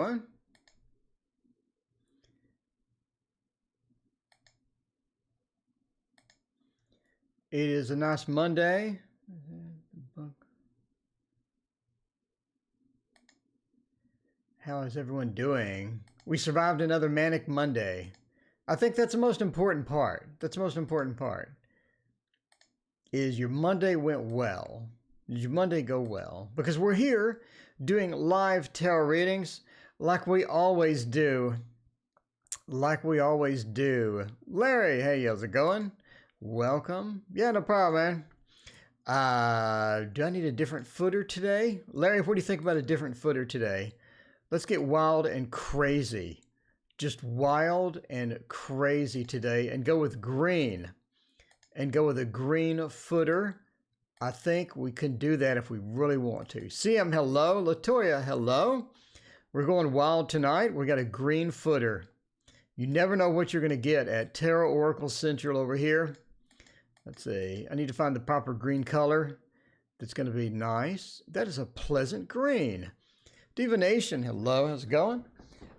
It is a nice Monday. How is everyone doing? We survived another manic Monday. I think that's the most important part. That's the most important part. Is your Monday went well. Did your Monday go well? Because we're here doing live tarot readings like we always do. Like we always do. Larry, hey, how's it going? Welcome. Yeah, no problem, man. Do I need a different footer today? Larry, what do you think about a different footer today? Let's get wild and crazy. Just wild and crazy today and go with green. And go with a green footer. I think we can do that if we really want to. CM, hello. Latoya, hello. We're going wild tonight. We got a green footer. You never know what you're going to get at TarotOracle Central over here. Let's see. I need to find the proper green color that's going to be nice. That is a pleasant green. Divination, hello. How's it going?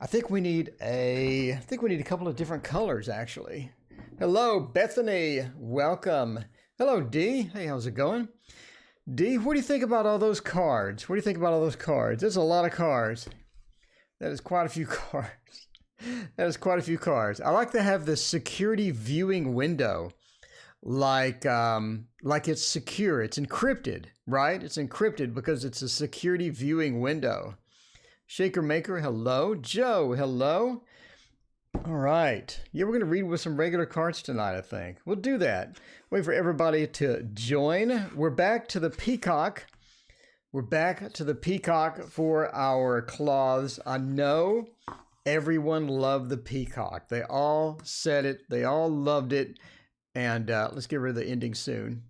I think we need a couple of different colors actually. Hello, Bethany. Welcome. Hello, D. Hey, how's it going? D, what do you think about all those cards? What do you think about all those cards? There's a lot of cards. That is quite a few cards. That is quite a few cards. I like to have the security viewing window. Like it's secure. It's encrypted, right? It's encrypted because it's a security viewing window. Shaker Maker, hello. Joe, hello. All right. Yeah, we're going to read with some regular cards tonight, I think. We'll do that. Wait for everybody to join. We're back to the peacock. We're back to the peacock for our cloths. I know everyone loved the peacock. They all said it. They all loved it. And let's get rid of the ending soon.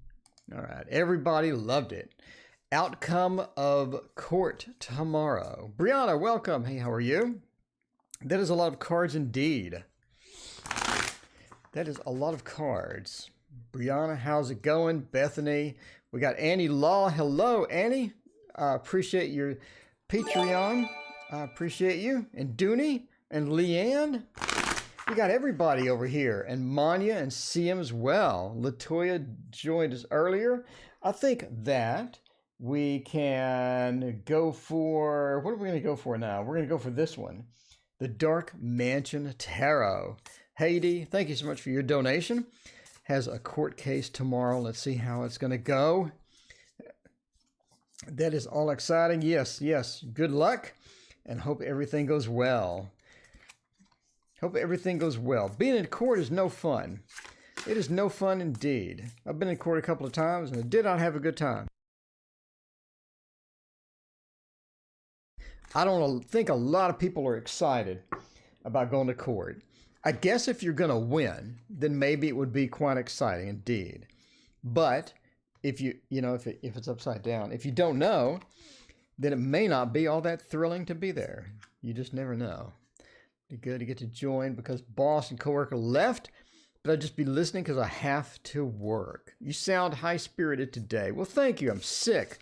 All right. Everybody loved it. Outcome of court tomorrow. Brianna, welcome. Hey, how are you? That is a lot of cards indeed. That is a lot of cards. Brianna, how's it going? Bethany. We got Annie Law. Hello, Annie. I appreciate your Patreon. I appreciate you. And Dooney and Leanne. We got everybody over here. And Manya and Siem as well. Latoya joined us earlier. I think that we can go for... What are we going to go for now? We're going to go for this one. The Dark Mansion Tarot. Haiti, thank you so much for your donation. Has a court case tomorrow. Let's see how it's going to go. That is all exciting. Yes, yes. Good luck and hope everything goes well. Hope everything goes well. Being in court is no fun. It is no fun indeed. I've been in court a couple of times and I did not have a good time. I don't think a lot of people are excited about going to court. I guess if you're going to win, then maybe it would be quite exciting indeed. But if if it's upside down, if you don't know, then it may not be all that thrilling to be there. You just never know. It'd be good to get to join because boss and coworker left, but I'd just be listening because I have to work. You sound high-spirited today. Well, thank you. I'm sick.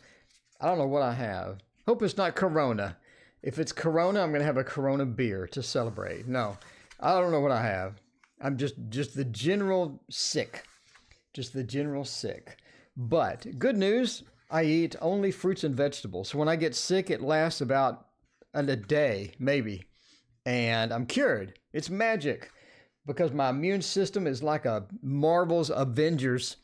I don't know what I have. Hope it's not Corona. If it's Corona, I'm going to have a Corona beer to celebrate. No, I don't know what I have. I'm just the general sick. Just the general sick. But good news, I eat only fruits and vegetables. So when I get sick, it lasts about a day, maybe. And I'm cured. It's magic. Because my immune system is like a Marvel's Avengers.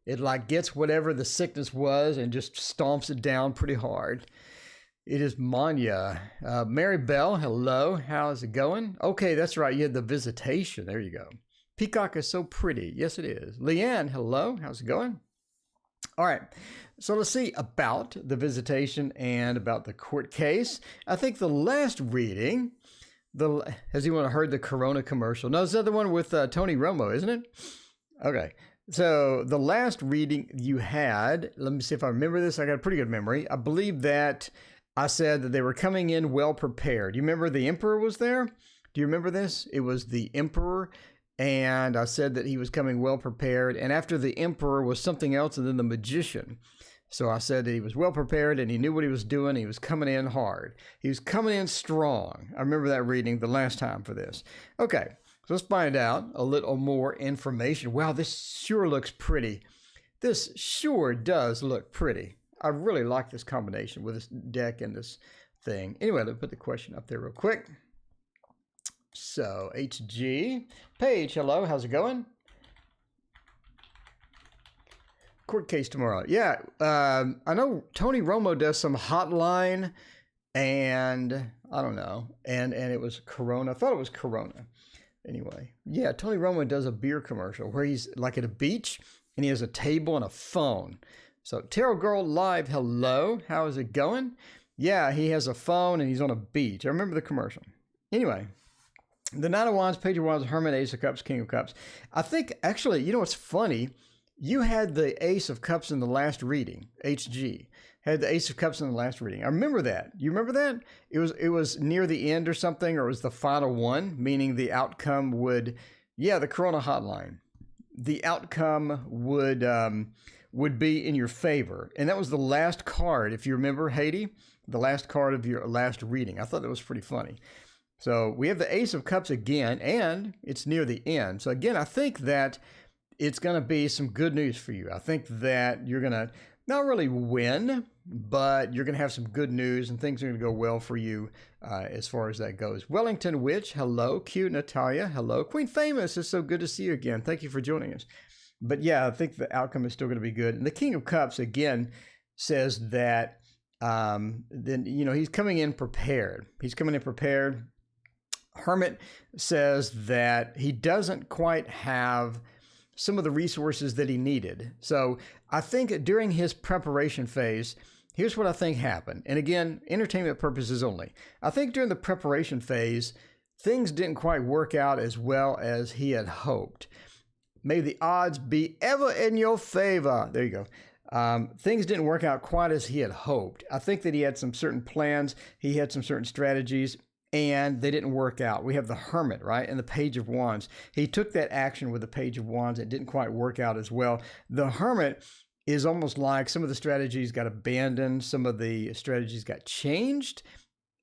It like gets whatever the sickness was and just stomps it down pretty hard. It is Manya. Mary Bell, hello. How's it going? Okay, that's right. You had the visitation. There you go. Peacock is so pretty. Yes, it is. Leanne, hello. How's it going? All right. So let's see about the visitation and about the court case. I think the last reading, has anyone heard the Corona commercial? No, it's the other one with Tony Romo, isn't it? Okay. So the last reading you had, let me see if I remember this. I got a pretty good memory. I believe that I said that they were coming in well prepared. You remember the Emperor was there? Do you remember this? It was the Emperor, and I said that he was coming well prepared. And after the Emperor was something else, and then the Magician. So I said that he was well prepared and he knew what he was doing. He was coming in hard. He was coming in strong. I remember that reading the last time for this. Okay, so let's find out a little more information. Wow, this sure looks pretty. This sure does look pretty. I really like this combination with this deck and this thing. Anyway, let's put the question up there real quick. So, HG. Paige, hello, how's it going? Court case tomorrow. Yeah, I know Tony Romo does some hotline, and I don't know, and it was Corona. I thought it was Corona. Anyway, yeah, Tony Romo does a beer commercial where he's like at a beach, and he has a table and a phone. So, Tarot Girl Live, hello, how is it going? Yeah, he has a phone, and he's on a beach. I remember the commercial. Anyway, the Knight of Wands, Page of Wands, Hermit, Ace of Cups, King of Cups. I think, actually, you know what's funny? You had the Ace of Cups in the last reading, HG. Had the Ace of Cups in the last reading. I remember that. You remember that? It was near the end or something, or it was the final one, meaning the outcome would, yeah, the Corona hotline. The outcome would be in your favor. And that was the last card, if you remember, Haiti, the last card of your last reading. I thought that was pretty funny. So we have the Ace of Cups again, and it's near the end. So again, I think that it's going to be some good news for you. I think that you're going to not really win, but you're going to have some good news and things are going to go well for you as far as that goes. Wellington Witch, hello. Cute Natalia, hello. Queen Famous, it's so good to see you again. Thank you for joining us. But yeah, I think the outcome is still going to be good. And the King of Cups, again, says that then, you know, he's coming in prepared. He's coming in prepared. Hermit says that he doesn't quite have some of the resources that he needed. So I think during his preparation phase, here's what I think happened. And again, entertainment purposes only. I think during the preparation phase, things didn't quite work out as well as he had hoped. May the odds be ever in your favor. There you go. Things didn't work out quite as he had hoped. I think that he had some certain plans. He had some certain strategies, and they didn't work out. We have the Hermit, right? And the Page of Wands. He took that action with the Page of Wands. It didn't quite work out as well. The Hermit is almost like some of the strategies got abandoned. Some of the strategies got changed.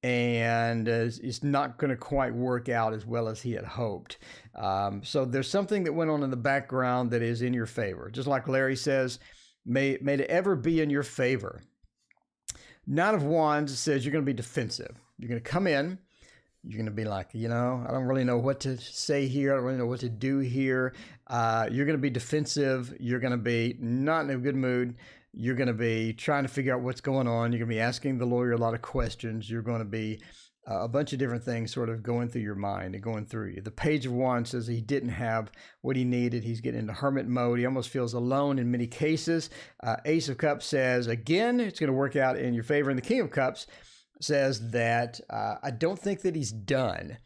And it's not going to quite work out as well as he had hoped. So there's something that went on in the background that is in your favor. Just like Larry says, may it ever be in your favor. Knight of Wands says you're going to be defensive. You're going to come in. You're going to be like, you know, I don't really know what to say here. I don't really know what to do here. You're going to be defensive. You're going to be not in a good mood. You're going to be trying to figure out what's going on. You're going to be asking the lawyer a lot of questions. You're going to be a bunch of different things sort of going through your mind and going through you. The Page of Wands says he didn't have what he needed. He's getting into hermit mode. He almost feels alone in many cases. Ace of Cups says, again, it's going to work out in your favor. And the King of Cups says that I don't think that he's done.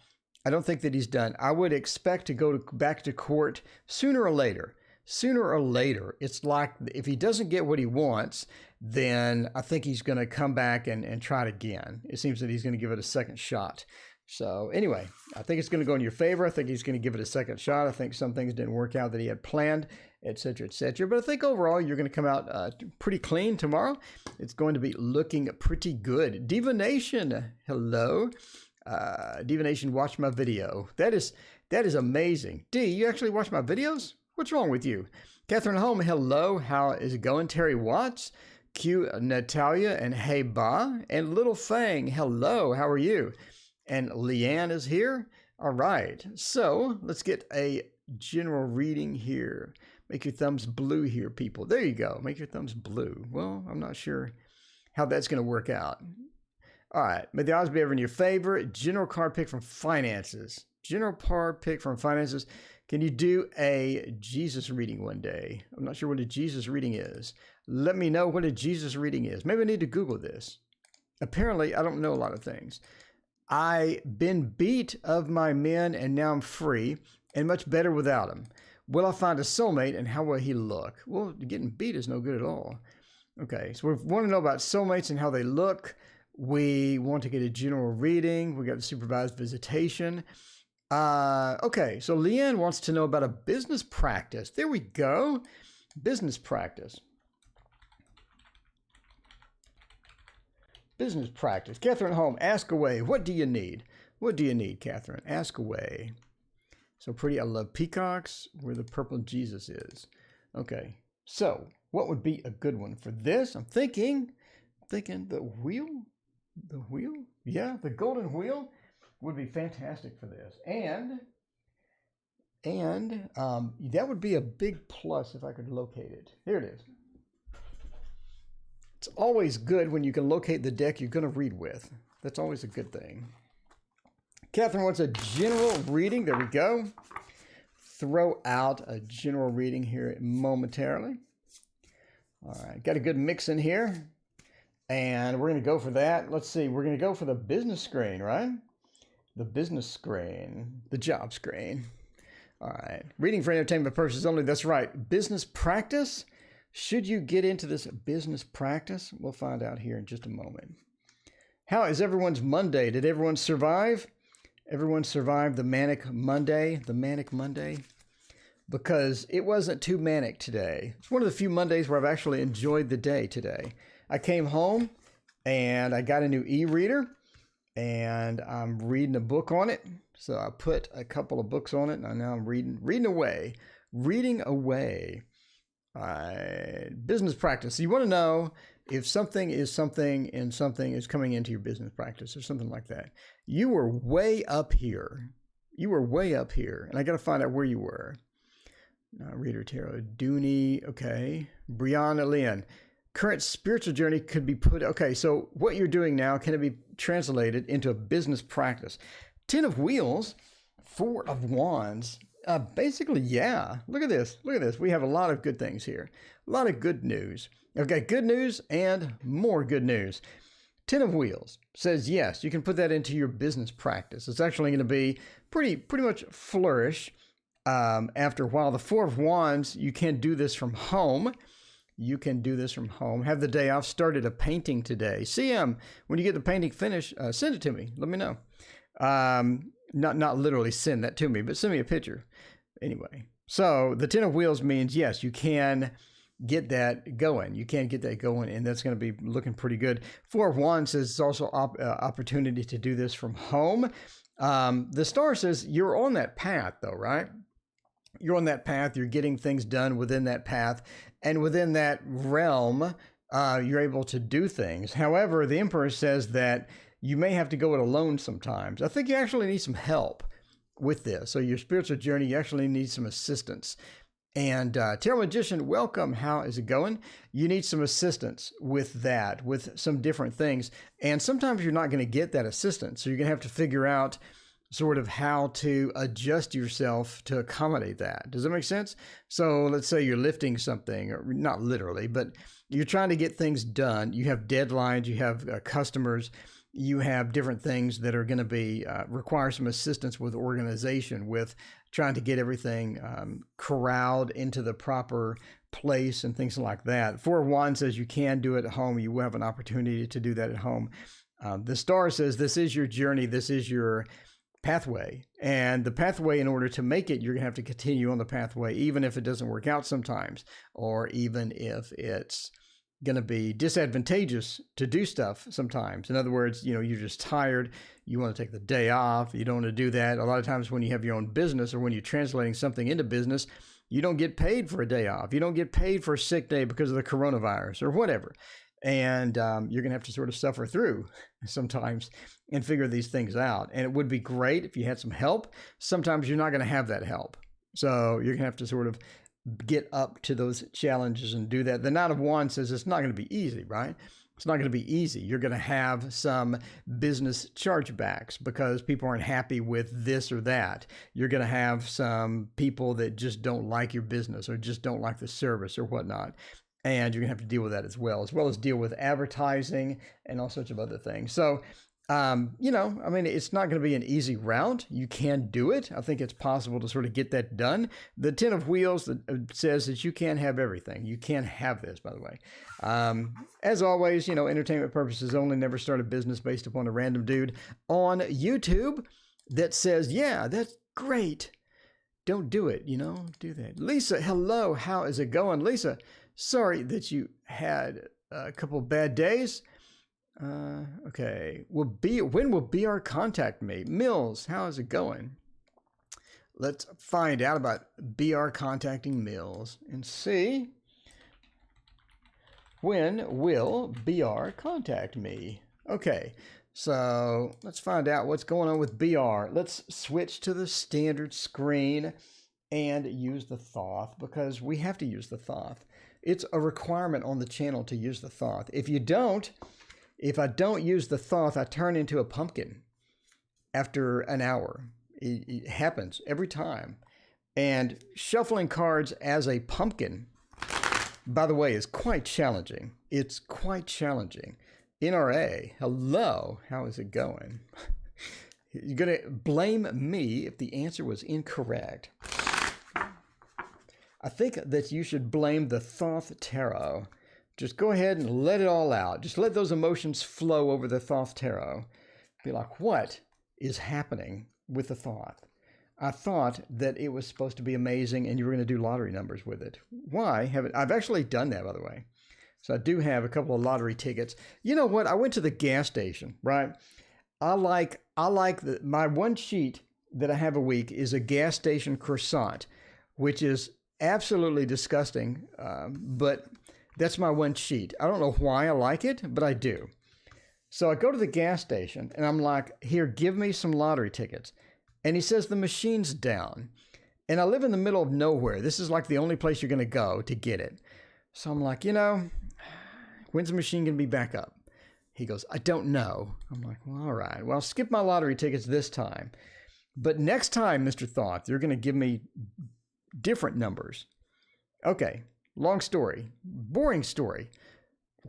I don't think that he's done. I would expect to go back to court sooner or later. Sooner or later, it's like if he doesn't get what he wants, then I think he's going to come back and try it again. It seems that he's going to give it a second shot. So anyway, I think it's going to go in your favor. I think he's going to give it a second shot. I think some things didn't work out that he had planned, et cetera, et cetera. But I think overall, you're going to come out pretty clean tomorrow. It's going to be looking pretty good. Divination, hello. Divination, watch my video. That is amazing. D, you actually watch my videos? What's wrong with you? Catherine Home, hello. How is it going? Terry Watts, Q Natalia, and Hey Ba, and Little Fang, hello. How are you? And Leanne is here. All right. So let's get a general reading here. Make your thumbs blue here, people. There you go. Make your thumbs blue. Well, I'm not sure how that's going to work out. All right. May the odds be ever in your favor. General card pick from finances. General card pick from finances. Can you do a Jesus reading one day? I'm not sure what a Jesus reading is. Let me know what a Jesus reading is. Maybe I need to Google this. Apparently, I don't know a lot of things. I been beat of my men, and now I'm free, and much better without him. Will I find a soulmate, and how will he look? Well, getting beat is no good at all. Okay, so we want to know about soulmates and how they look. We want to get a general reading. We got the supervised visitation. Okay, so Leanne wants to know about a business practice. There we go. Business practice. Business practice. Catherine Holm, ask away. What do you need? What do you need, Catherine? Ask away. So pretty. I love peacocks where the purple Jesus is. Okay. So what would be a good one for this? I'm thinking the wheel. The wheel? Yeah, the golden wheel would be fantastic for this. And that would be a big plus if I could locate it. Here it is. It's always good when you can locate the deck you're going to read with. That's always a good thing. Catherine wants a general reading. There we go. Throw out a general reading here momentarily. All right, got a good mix in here. And we're going to go for that. Let's see, we're going to go for the business screen, right? The business screen, the job screen. All right, reading for entertainment purposes only. That's right. Business practice. Should you get into this business practice? We'll find out here in just a moment. How is everyone's Monday? Did everyone survive? Everyone survived the Manic Monday? The Manic Monday? Because it wasn't too manic today. It's one of the few Mondays where I've actually enjoyed the day today. I came home and I got a new e-reader and I'm reading a book on it. So I put a couple of books on it and now I'm reading away. Business practice. So you want to know if something is something and something is coming into your business practice or something like that. You were way up here. And I got to find out where you were. Reader Tarot. Dooney. Okay. Brianna Lynn. Current spiritual journey could be put. Okay. So what you're doing now, can it be translated into a business practice? 10 of Wheels, 4 of Wands. Basically, yeah. Look at this. We have a lot of good things here. A lot of good news. Okay, good news and more good news. 10 of Wheels says, yes, you can put that into your business practice. It's actually going to be pretty much flourish after a while. The 4 of Wands, you can do this from home. Have the day off. Started a painting today. CM, when you get the painting finished, send it to me. Let me know. Not literally send that to me, but send me a picture. Anyway, so the 10 of Wheels means, yes, you can get that going. And that's going to be looking pretty good. 4 of Wands says it's also opportunity to do this from home. The star says you're on that path, though, right? You're on that path. You're getting things done within that path. And within that realm, you're able to do things. However, the Emperor says that you may have to go it alone sometimes. I think you actually need some help with this. So your spiritual journey, you actually need some assistance. And Tarot Magician, welcome. How is it going? You need some assistance with that, with some different things. And sometimes you're not going to get that assistance. So you're going to have to figure out sort of how to adjust yourself to accommodate that. Does that make sense? So let's say you're lifting something, or not literally, but you're trying to get things done. You have deadlines, you have customers, you have different things that are going to be require some assistance with organization, with trying to get everything corralled into the proper place and things like that. 4 of Wands says you can do it at home. You will have an opportunity to do that at home. The star says this is your journey. This is your pathway. And the pathway, in order to make it, you're going to have to continue on the pathway, even if it doesn't work out sometimes, or even if it's going to be disadvantageous to do stuff sometimes. In other words, you're just tired. You want to take the day off. You don't want to do that. A lot of times when you have your own business or when you're translating something into business, you don't get paid for a day off. You don't get paid for a sick day because of the coronavirus or whatever. And you're going to have to sort of suffer through sometimes and figure these things out. And it would be great if you had some help. Sometimes you're not going to have that help. So you're going to have to sort of get up to those challenges and do that. The Knight of Wands says it's not going to be easy, right? It's not going to be easy. You're going to have some business chargebacks because people aren't happy with this or that. You're going to have some people that just don't like your business or just don't like the service or whatnot. And you're going to have to deal with that as well as deal with advertising and all sorts of other things. So, it's not going to be an easy route. You can do it. I think it's possible to sort of get that done. The 10 of Wheels says that you can't have everything. You can't have this, by the way. As always, entertainment purposes only. Never start a business based upon a random dude on YouTube that says, yeah, that's great. Don't do it, do that. Lisa, hello. How is it going? Lisa, sorry that you had a couple of bad days. Okay. When will BR contact me? Mills, how is it going? Let's find out about BR contacting Mills and see. When will BR contact me? Okay, so let's find out what's going on with BR. Let's switch to the standard screen and use the Thoth, because we have to use the Thoth. It's a requirement on the channel to use the Thoth. If I don't use the Thoth, I turn into a pumpkin after an hour. It happens every time. And shuffling cards as a pumpkin, by the way, is quite challenging. It's quite challenging. NRA, hello, how is it going? You're going to blame me if the answer was incorrect. I think that you should blame the Thoth Tarot. Just go ahead and let it all out. Just let those emotions flow over the Thoth Tarot. Be like, what is happening with the Thoth? I thought that it was supposed to be amazing and you were going to do lottery numbers with it. Why haven't I've actually done that, by the way. So I do have a couple of lottery tickets. You know what? I went to the gas station, right? I like my one sheet that I have a week is a gas station croissant, which is absolutely disgusting, but that's my one sheet. I don't know why I like it, but I do. So I go to the gas station and I'm like, here, give me some lottery tickets. And he says the machine's down. And I live in the middle of nowhere. This is like the only place you're going to go to get it. So I'm like, when's the machine going to be back up? He goes, I don't know. I'm like, well, all right. Well, I'll skip my lottery tickets this time. But next time, Mr. Thoth, you're going to give me different numbers. Okay, long story, boring story.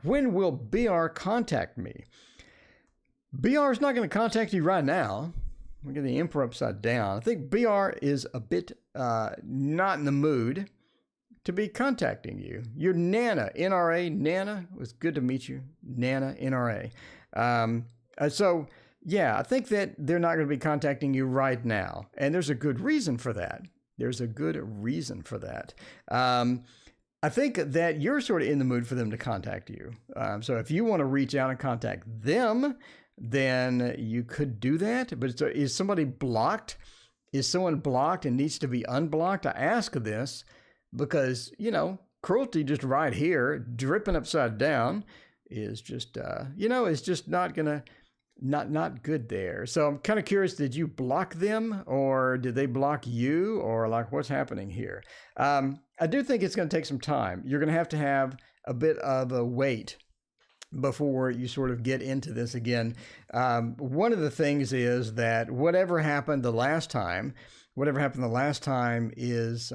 When will BR contact me? BR is not going to contact you right now. Look at the Emperor upside down. I think BR is a bit not in the mood to be contacting you. Your Nana, NRA, Nana, it was good to meet you, Nana, NRA. So, yeah, I think that they're not going to be contacting you right now. And there's a good reason for that. There's a good reason for that. I think that you're sort of in the mood for them to contact you. So if you want to reach out and contact them, then you could do that. But is somebody blocked? Is someone blocked and needs to be unblocked? I ask this because, cruelty just right here, dripping upside down, is just, is just not going to, not good there. So I'm kind of curious, did you block them or did they block you, or like what's happening here? I do think it's going to take some time. You're going to have a bit of a wait before you sort of get into this again. One of the things is that whatever happened the last time is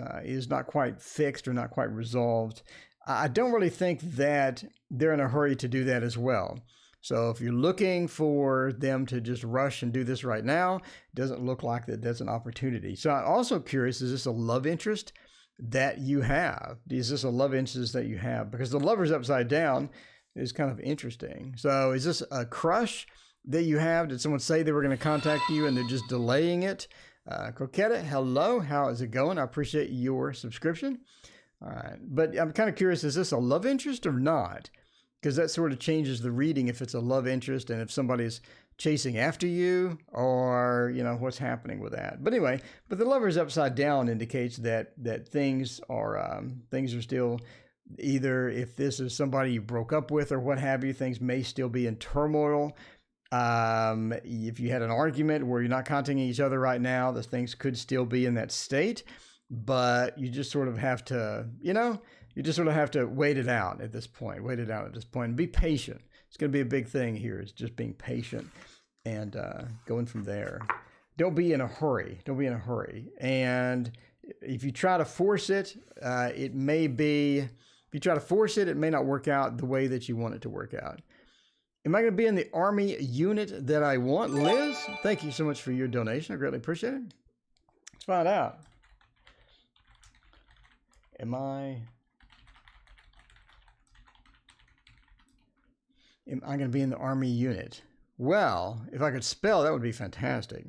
not quite fixed or not quite resolved. I don't really think that they're in a hurry to do that as well. So if you're looking for them to just rush and do this right now, it doesn't look like that's an opportunity. So I'm also curious, is this a love interest that you have? Is this a love interest that you have? Because the Lover's upside down is kind of interesting. So is this a crush that you have? Did someone say they were going to contact you and they're just delaying it? Croquetta, hello. How is it going? I appreciate your subscription. All right. But I'm kind of curious, is this a love interest or not? Because that sort of changes the reading if it's a love interest and if somebody's chasing after you, or, what's happening with that. But anyway, the Lover's upside down indicates that things are still, either if this is somebody you broke up with or what have you, things may still be in turmoil. If you had an argument where you're not contacting each other right now, those things could still be in that state, but you just sort of have to, wait it out at this point. And be patient. It's going to be a big thing here, is just being patient and going from there. Don't be in a hurry. And if you try to force it, it may not work out the way that you want it to work out. Am I going to be in the Army unit that I want? Liz, thank you so much for your donation. I greatly appreciate it. Let's find out. Am I going to be in the Army unit? Well, if I could spell, that would be fantastic.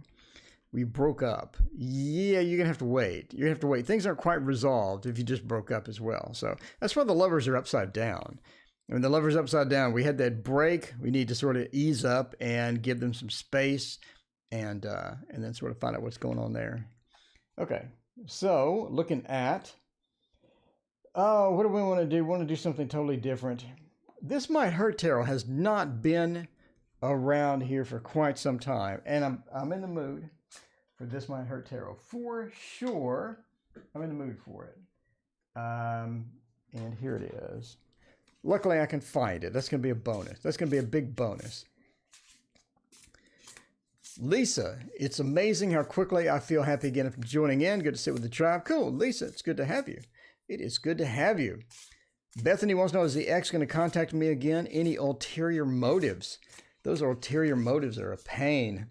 We broke up. Yeah, you're going to have to wait. Things aren't quite resolved if you just broke up as well. So that's why the Lovers are upside down. I mean, the Lover's upside down. We had that break. We need to sort of ease up and give them some space, and then sort of find out what's going on there. Okay, so looking at, what do we want to do? We want to do something totally different. This Might Hurt Tarot has not been around here for quite some time, and I'm in the mood for This Might Hurt Tarot for sure. I'm in the mood for it. And here it is. Luckily, I can find it. That's going to be a bonus. That's going to be a big bonus. Lisa, it's amazing how quickly I feel happy again from joining in. Good to sit with the tribe. Cool. Lisa, it's good to have you. It is good to have you. Bethany wants to know, is the ex going to contact me again? Any ulterior motives? Those ulterior motives are a pain.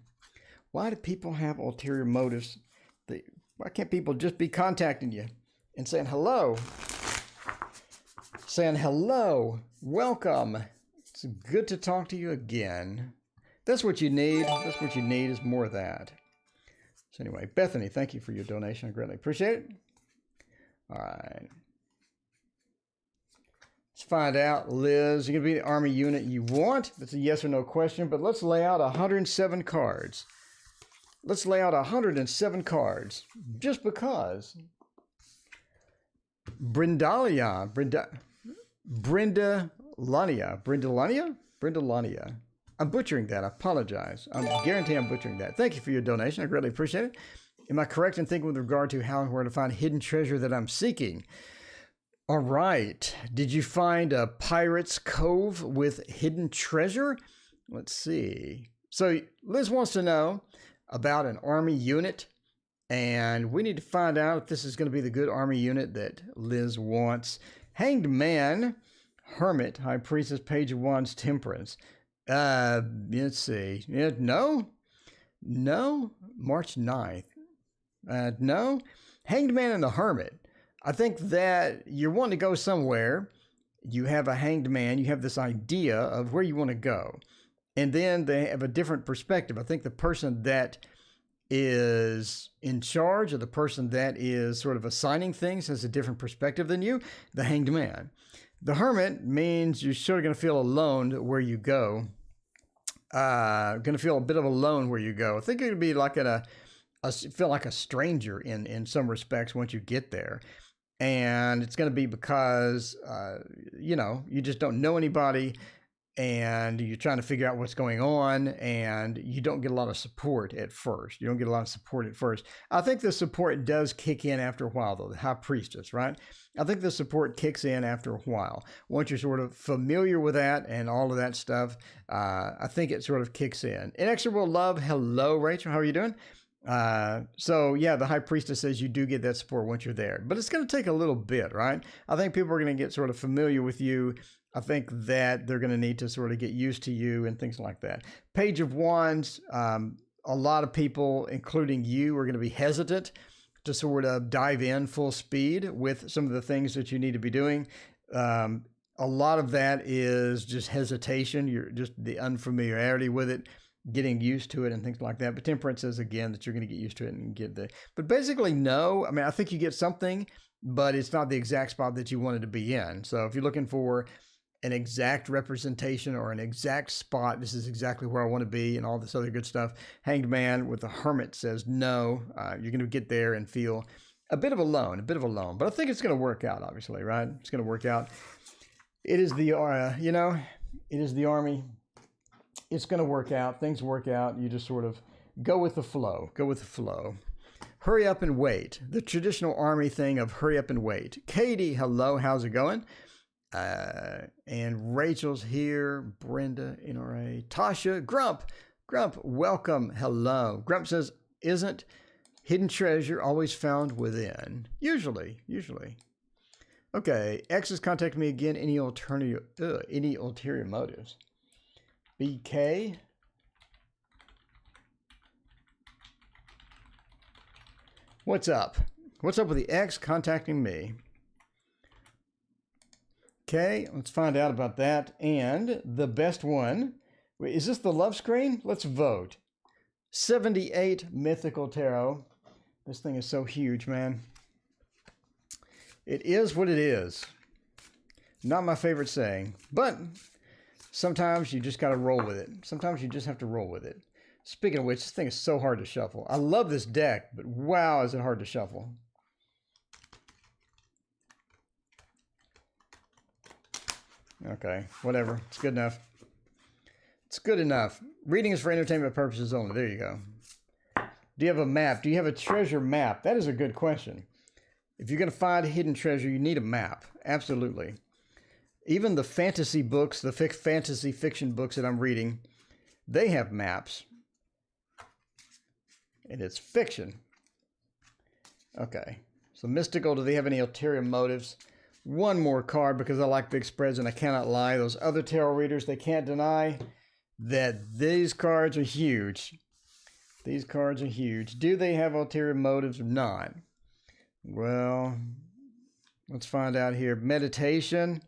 Why do people have ulterior motives? Why can't people just be contacting you and saying hello? Saying hello, welcome. It's good to talk to you again. That's what you need. That's what you need is more of that. So anyway, Bethany, thank you for your donation. I greatly appreciate it. All right. Let's find out, Liz. You're going to be the Army unit you want. That's a yes or no question, but let's lay out 107 cards. Let's lay out 107 cards, just because. Brindalania. I'm butchering that. I apologize. I guarantee I'm butchering that. Thank you for your donation. I greatly appreciate it. Am I correct in thinking with regard to how and where to find hidden treasure that I'm seeking? All right. Did you find a Pirate's Cove with hidden treasure? Let's see. So Liz wants to know about an Army unit, and we need to find out if this is going to be the good Army unit that Liz wants. Hanged Man, Hermit, High Priestess, Page of Wands, Temperance. Let's see. No. March 9th. No. Hanged Man and the Hermit. I think that you're wanting to go somewhere. You have a hanged man. You have this idea of where you want to go. And then they have a different perspective. I think the person that is in charge, or the person that is sort of assigning things, has a different perspective than you. The Hanged Man. The Hermit means you're sort of going to feel alone where you go. Going to feel a bit of alone where you go. I think you're going to be like feel like a stranger in some respects once you get there. And it's going to be because, you just don't know anybody, and you're trying to figure out what's going on, and you don't get a lot of support at first. I think the support does kick in after a while, though, the High Priestess, right? I think the support kicks in after a while. Once you're sort of familiar with that and all of that stuff, I think it sort of kicks in. Inexorable Love, hello, Rachel, how are you doing? So yeah, the High Priestess says you do get that support once you're there, but it's going to take a little bit, right? I think people are going to get sort of familiar with you. I think that they're going to need to sort of get used to you and things like that. Page of Wands, a lot of people, including you, are going to be hesitant to sort of dive in full speed with some of the things that you need to be doing. A lot of that is just hesitation. You're just the unfamiliarity with it, getting used to it and things like that. But Temperance says again that you're going to get used to it and get the, but basically no, I mean, I think you get something, but it's not the exact spot that you wanted to be in. So if you're looking for an exact representation or an exact spot, this is exactly where I want to be and all this other good stuff. Hanged Man with the Hermit says no, you're going to get there and feel a bit of alone, but I think it's going to work out, obviously, right? It's going to work out. It is the, it is the Army. It's going to work out. Things work out. You just sort of go with the flow. Hurry up and wait. The traditional Army thing of hurry up and wait. Katie, hello. How's it going? And Rachel's here. Brenda, NRA. Tasha, Grump, welcome. Hello. Grump says, isn't hidden treasure always found within? Usually. Okay. X has contacted me again. Any ulterior motives? BK. What's up? What's up with the X contacting me? Okay, let's find out about that. And the best one. Wait, is this the love screen? Let's vote. 78 Mythical Tarot. This thing is so huge, man. It is what it is. Not my favorite saying, but sometimes you just got to roll with it. Sometimes you just have to roll with it. Speaking of which, this thing is so hard to shuffle. I love this deck, but wow, is it hard to shuffle. Okay, whatever. It's good enough. It's good enough. Reading is for entertainment purposes only. There you go. Do you have a map? Do you have a treasure map? That is a good question. If you're going to find a hidden treasure, you need a map. Absolutely. Even the fantasy books, the fantasy fiction books that I'm reading, they have maps. And it's fiction. Okay. So mystical, do they have any ulterior motives? One more card because I like big spreads and I cannot lie. Those other tarot readers, they can't deny that these cards are huge. These cards are huge. Do they have ulterior motives or not? Well, let's find out here. Meditation,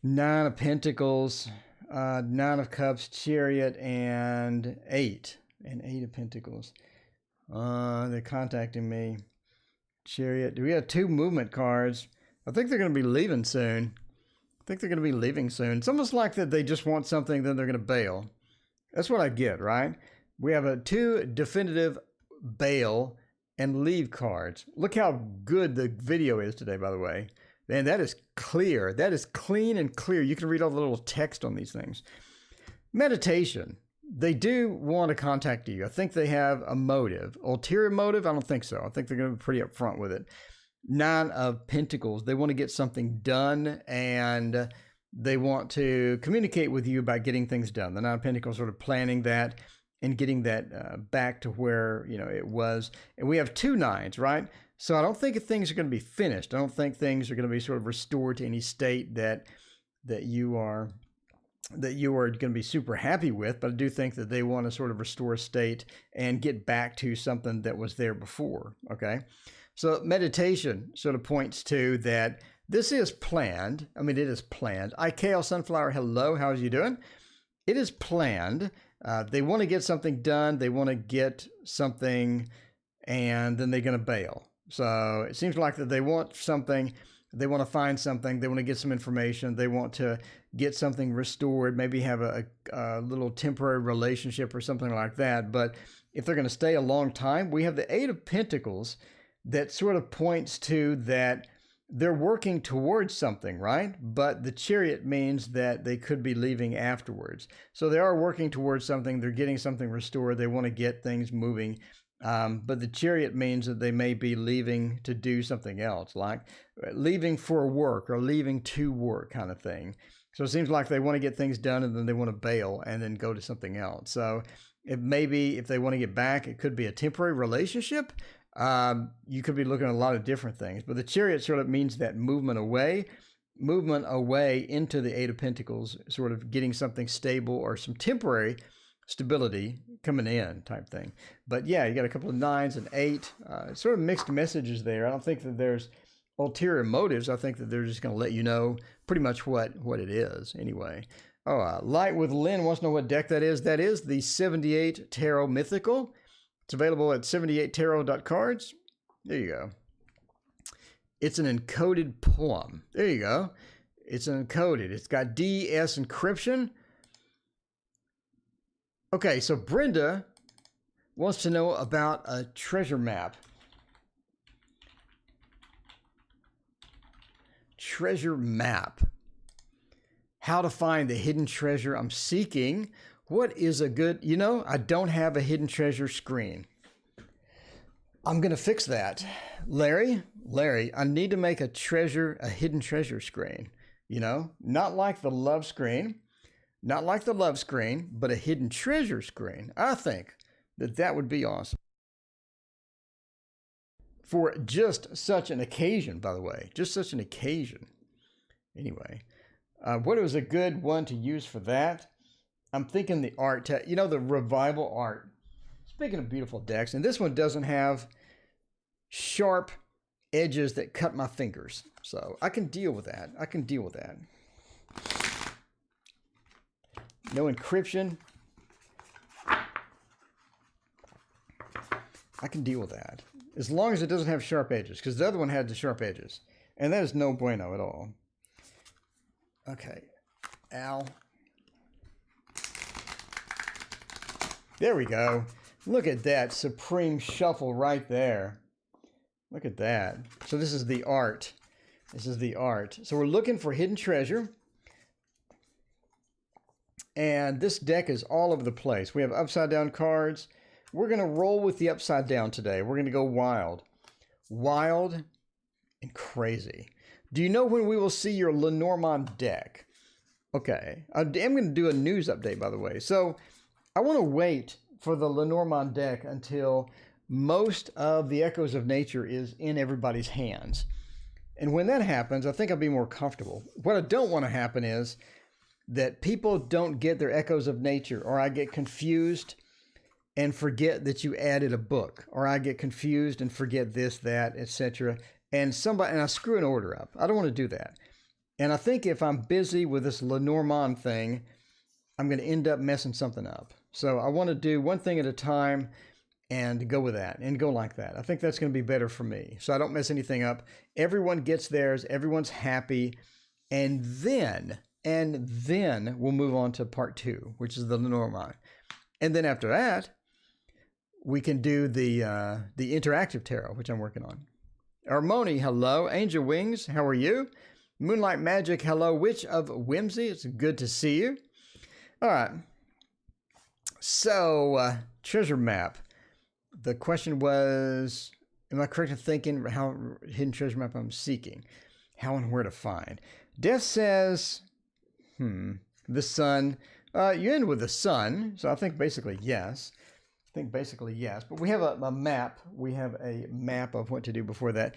9 of Pentacles, 9 of Cups, Chariot, and 8. And 8 of Pentacles. They're contacting me. Chariot. Do we have 2 movement cards? I think they're going to be leaving soon. It's almost like that they just want something, then they're going to bail. That's what I get, right? We have 2 definitive bail and leave cards. Look how good the video is today, by the way. And that is clear. That is clean and clear. You can read all the little text on these things. Meditation. They do want to contact you. I think they have a motive. Ulterior motive? I don't think so. I think they're going to be pretty upfront with it. 9 of Pentacles. They want to get something done and they want to communicate with you about getting things done. The 9 of Pentacles sort of planning that and getting that back to where, you know, it was. And we have 2 9s, right? So I don't think things are going to be finished. I don't think things are going to be sort of restored to any state that you are going to be super happy with. But I do think that they want to sort of restore a state and get back to something that was there before. Okay. So meditation sort of points to that this is planned. I mean, it is planned. IKL Sunflower, hello. How are you doing? It is planned. They want to get something done. They want to get something and then they're going to bail. So it seems like that they want something. They want to find something. They want to get some information. They want to get something restored, maybe have a little temporary relationship or something like that. But if they're going to stay a long time, we have the 8 of Pentacles that sort of points to that they're working towards something, right? But the Chariot means that they could be leaving afterwards. So they are working towards something. They're getting something restored. They want to get things moving. But the Chariot means that they may be leaving to do something else, like leaving for work or leaving to work kind of thing. So it seems like they want to get things done and then they want to bail and then go to something else. So it may be, if they want to get back, it could be a temporary relationship. You could be looking at a lot of different things, but the Chariot sort of means that movement away into the 8 of Pentacles, sort of getting something stable or some temporary stability coming in type thing. But yeah, you got a couple of 9s and 8, sort of mixed messages there. I don't think that there's ulterior motives. I think that they're just going to let you know pretty much what it is anyway. Oh, Light with Lynn wants to know what deck that is. That is the 78 Tarot Mythical. It's available at 78tarot.cards. There you go. It's an encoded poem. There you go. It's encoded. It's got DS encryption. Okay, so Brenda wants to know about a treasure map. Treasure map. How to find the hidden treasure I'm seeking. What is a good, I don't have a hidden treasure screen. I'm going to fix that. Larry, I need to make a hidden treasure screen, not like the love screen, but a hidden treasure screen. I think that would be awesome. For just such an occasion, by the way, just such an occasion. Anyway, what was a good one to use for that? I'm thinking the art, the revival art. Speaking of beautiful decks, and this one doesn't have sharp edges that cut my fingers. So I can deal with that. No encryption. I can deal with that. As long as it doesn't have sharp edges, because the other one had the sharp edges. And that is no bueno at all. Okay. Ow. There we go. Look at that supreme shuffle right there. Look at that. So this is the art. This is the art. So we're looking for hidden treasure. And this deck is all over the place. We have upside down cards. We're going to roll with the upside down today. We're going to go wild. Wild and crazy. Do you know when we will see your Lenormand deck? Okay. I'm going to do a news update, by the way. So I want to wait for the Lenormand deck until most of the Echoes of Nature is in everybody's hands. And when that happens, I think I'll be more comfortable. What I don't want to happen is that people don't get their Echoes of Nature, or I get confused and forget that you added a book, or I get confused and forget this, that, etc. And I screw an order up. I don't want to do that. And I think if I'm busy with this Lenormand thing, I'm going to end up messing something up. So I want to do one thing at a time and go with that and go like that. I think that's going to be better for me. So I don't mess anything up. Everyone gets theirs. Everyone's happy. And then we'll move on to part 2, which is the Lenormand. And then after that, we can do the interactive tarot, which I'm working on. Armoni, hello. Angel Wings, how are you? Moonlight Magic, hello. Witch of Whimsy, it's good to see you. All right. So, treasure map. The question was, am I correct in thinking how hidden treasure map I'm seeking? How and where to find? Death says, the sun. You end with the sun, so I think basically yes. But we have a map. We have a map of what to do before that.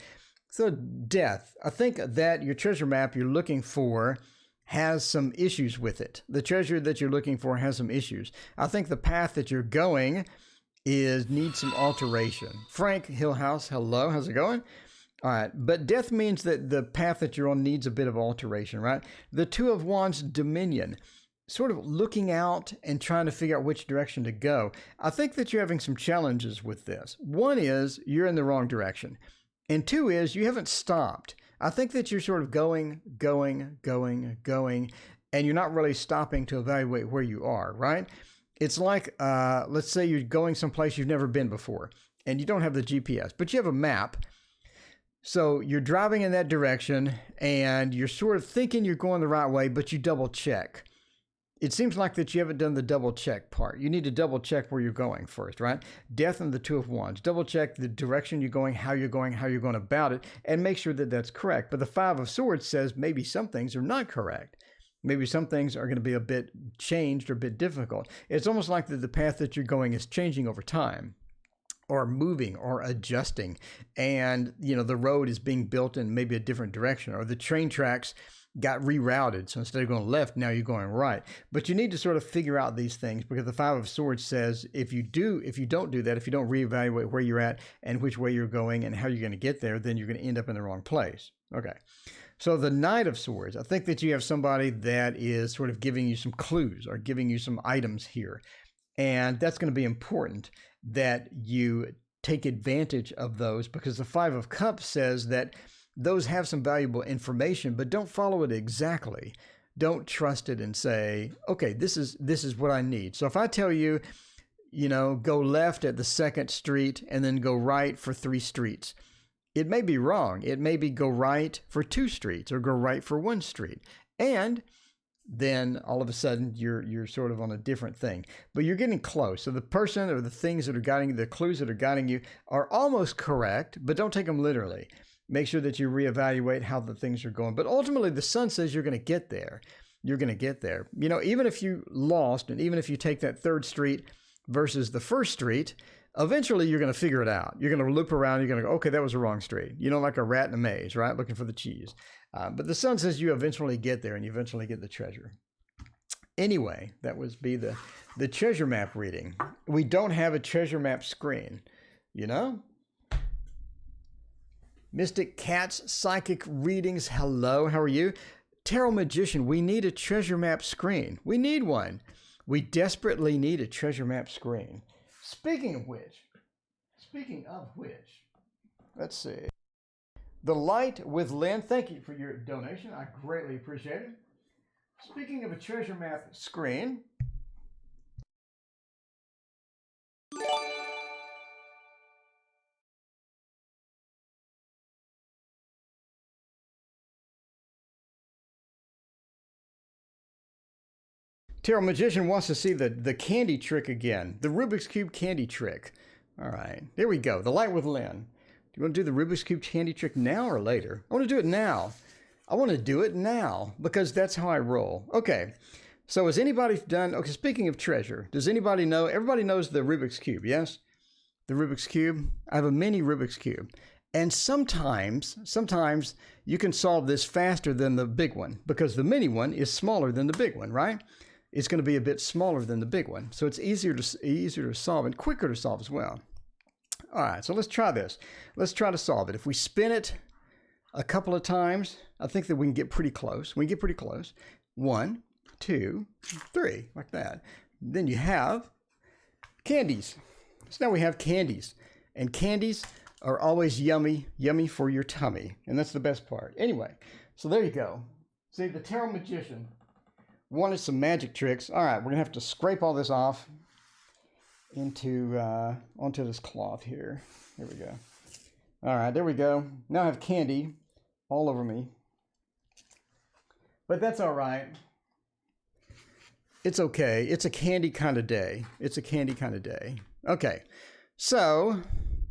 So death. I think that your treasure map you're looking for has some issues with it. The treasure that you're looking for has some issues. I think the path that you're going needs some alteration. Frank Hillhouse, hello. How's it going? All right. But death means that the path that you're on needs a bit of alteration, right? The Two of Wands, Dominion. Sort of looking out and trying to figure out which direction to go. I think that you're having some challenges with this. One is you're in the wrong direction. And 2 is you haven't stopped. I think that you're sort of going, and you're not really stopping to evaluate where you are, right? It's like, let's say you're going someplace you've never been before, and you don't have the GPS, but you have a map. So you're driving in that direction, and you're sort of thinking you're going the right way, but you double check. It seems like that you haven't done the double check part. You need to double check where you're going first, right? Death and the Two of Wands. Double check the direction you're going, how you're going about it, and make sure that that's correct. But the Five of Swords says maybe some things are not correct. Maybe some things are going to be a bit changed or a bit difficult. It's almost like the path that you're going is changing over time, or moving or adjusting. And, the road is being built in maybe a different direction, or the train tracks got rerouted. So instead of going left, now you're going right. But you need to sort of figure out these things, because the Five of Swords says if you don't do that, if you don't reevaluate where you're at and which way you're going and how you're going to get there, then you're going to end up in the wrong place. Okay. So the Knight of Swords, I think that you have somebody that is sort of giving you some clues or giving you some items here. And that's going to be important that you take advantage of those, because the Five of Cups says that those have some valuable information, but don't follow it exactly. Don't trust it and say, okay, this is what I need. So if I tell you, go left at the 2nd street and then go right for 3 streets, it may be wrong. It may be go right for 2 streets or go right for 1 street. And then all of a sudden you're sort of on a different thing, but you're getting close. So the person or the things that are guiding you, the clues that are guiding you are almost correct, but don't take them literally. Make sure that you reevaluate how the things are going. But ultimately, the sun says you're going to get there. You're going to get there. Even if you lost, and even if you take that 3rd street versus the 1st street, eventually you're going to figure it out. You're going to loop around. You're going to go, okay, that was the wrong street. Like a rat in a maze, right? Looking for the cheese. But the sun says you eventually get there, and you eventually get the treasure. Anyway, that was the treasure map reading. We don't have a treasure map screen, Mystic Cats, Psychic Readings, hello, how are you? Tarot Magician, we need a treasure map screen. We need one. We desperately need a treasure map screen. Speaking of which, let's see. The Light with Lynn, thank you for your donation. I greatly appreciate it. Speaking of a treasure map screen, Tarot Magician wants to see the candy trick again. The Rubik's Cube candy trick. All right, there we go. The Light with Lynn. Do you want to do the Rubik's Cube candy trick now or later? I want to do it now. I want to do it now because that's how I roll. Okay, so has anybody done... Okay, speaking of treasure, does anybody know... Everybody knows the Rubik's Cube, yes? The Rubik's Cube. I have a mini Rubik's Cube. And sometimes you can solve this faster than the big one because the mini one is smaller than the big one, right? It's going to be a bit smaller than the big one. So it's easier to solve and quicker to solve as well. All right, so let's try this. Let's try to solve it. If we spin it a couple of times, I think that we can get pretty close. We can get pretty close. 1, 2, 3, like that. Then you have candies. So now we have candies. And candies are always yummy for your tummy. And that's the best part. Anyway, so there you go. See, the Tarot Magician wanted some magic tricks. All right, we're gonna have to scrape all this off into onto this cloth here. There we go. All right, there we go. Now I have candy all over me, but that's all right. It's okay. It's a candy kind of day. It's a candy kind of day. Okay, so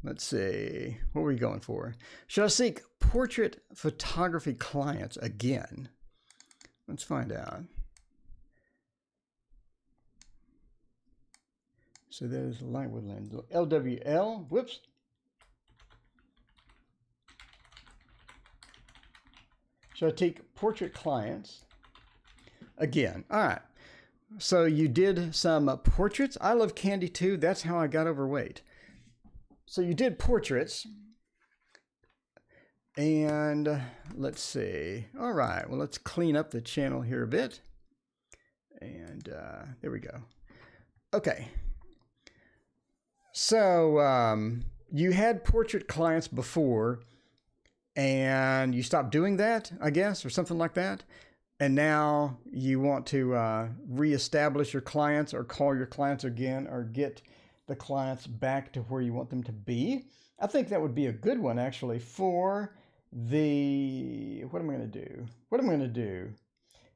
let's see. What were we going for? Should I seek portrait photography clients again? Let's find out. So there's Light with Lynn. LWL. Whoops. Should I take portrait clients again? All right. So you did some portraits. I love candy too. That's how I got overweight. So you did portraits. And let's see. All right. Well, let's clean up the channel here a bit. And there we go. Okay. So you had portrait clients before and you stopped doing that, I guess, or something like that. And now you want to reestablish your clients or call your clients again or get the clients back to where you want them to be. I think that would be a good one, actually, for the... What am I going to do? What am I going to do?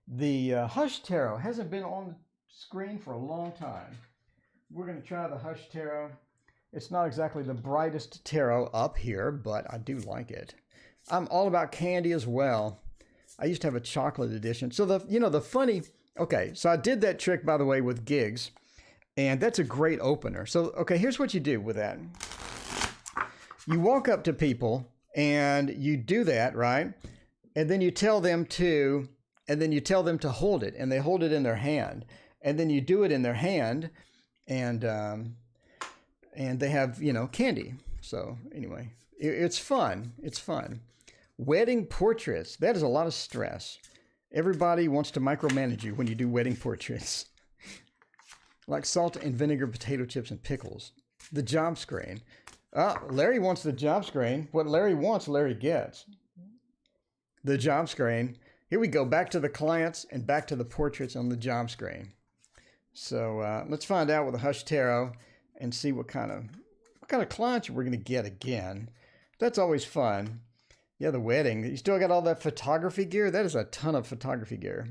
The Hush Tarot hasn't been on the screen for a long time. We're going to try the Hush Tarot. It's not exactly the brightest tarot up here, but I do like it. I'm all about candy as well. I used to have a chocolate edition. So the funny, okay, so I did that trick, by the way, with gigs, and that's a great opener. So, okay, here's what you do with that. You walk up to people and you do that, right? And then you tell them to hold it, and they hold it in their hand. And then you do it in their hand, and they have, candy. So anyway, it's fun. It's fun. Wedding portraits. That is a lot of stress. Everybody wants to micromanage you when you do wedding portraits. Like salt and vinegar, potato chips, and pickles. The job screen. Larry wants the job screen. What Larry wants, Larry gets. The job screen. Here we go. Back to the clients and back to the portraits on the job screen. So let's find out with the Hush Tarot and see what kind of clients we're going to get again. That's always fun. Yeah, the wedding. You still got all that photography gear? That is a ton of photography gear.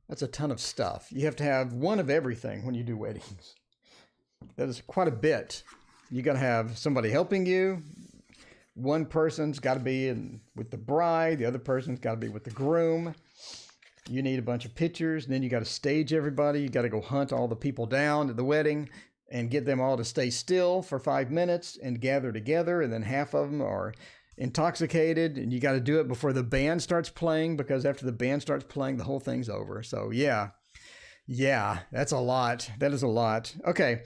That's a ton of stuff. You have to have one of everything when you do weddings. That is quite a bit. You got to have somebody helping you. One person's got to be with the bride. The other person's got to be with the groom. You need a bunch of pictures. And then you got to stage everybody. You got to go hunt all the people down at the wedding and get them all to stay still for 5 minutes and gather together. And then half of them are intoxicated, and you got to do it before the band starts playing, because after the band starts playing, the whole thing's over. So yeah, that's a lot. That is a lot. Okay.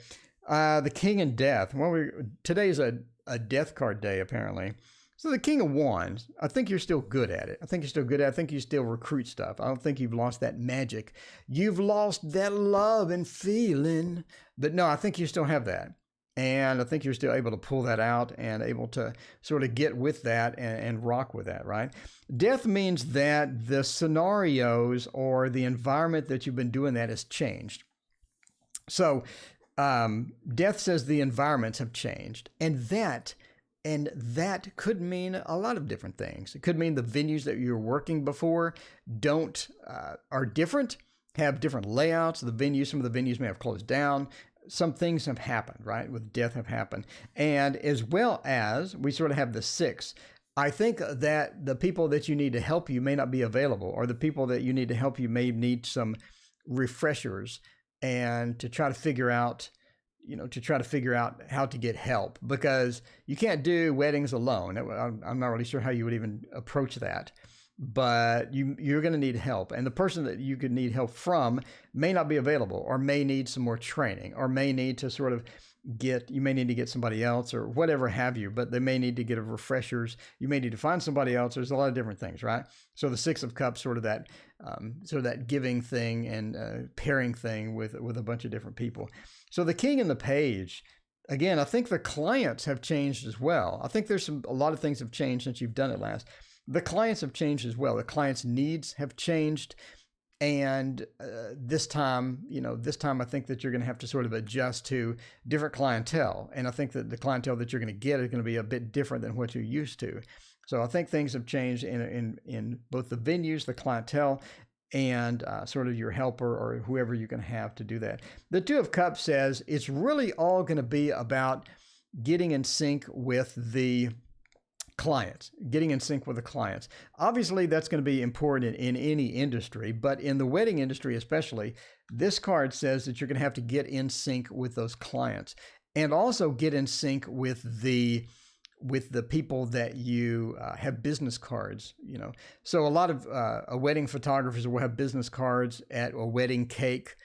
The King and Death. Well, today's a death card day, apparently. So the King of Wands, I think you're still good at it. I think you still recruit stuff. I don't think you've lost that magic. You've lost that love and feeling. But no, I think you still have that. And I think you're still able to pull that out and able to sort of get with that and rock with that, right? Death means that the scenarios or the environment that you've been doing that has changed. So death says the environments have changed, and that could mean a lot of different things. It could mean the venues that you were working before are different, have different layouts. Some of the venues may have closed down. Some things have happened, right? With death have happened. And as well as we sort of have the 6. I think that the people that you need to help you may not be available, or the people that you need to help you may need some refreshers and to try to figure out, how to get help, because you can't do weddings alone. I'm not really sure how you would even approach that. But you're going to need help. And the person that you could need help from may not be available, or may need some more training, or may need to sort of you may need to get somebody else or whatever have you, but they may need to get refreshers. You may need to find somebody else. There's a lot of different things, right? So the 6 of Cups, sort of that giving thing and pairing thing with a bunch of different people. So the King and the Page, again, I think the clients have changed as well. I think a lot of things have changed since you've done it last. The clients have changed as well. The clients' needs have changed. And this time I think that you're going to have to sort of adjust to different clientele. And I think that the clientele that you're going to get is going to be a bit different than what you're used to. So I think things have changed in both the venues, the clientele, and sort of your helper or whoever you can have to do that. The 2 of Cups says it's really all going to be about getting in sync with the clients, getting in sync with the clients. Obviously, that's going to be important in any industry, but in the wedding industry especially, this card says that you're going to have to get in sync with those clients and also get in sync with the people that you have business cards, So a lot of wedding photographers will have business cards at a wedding cake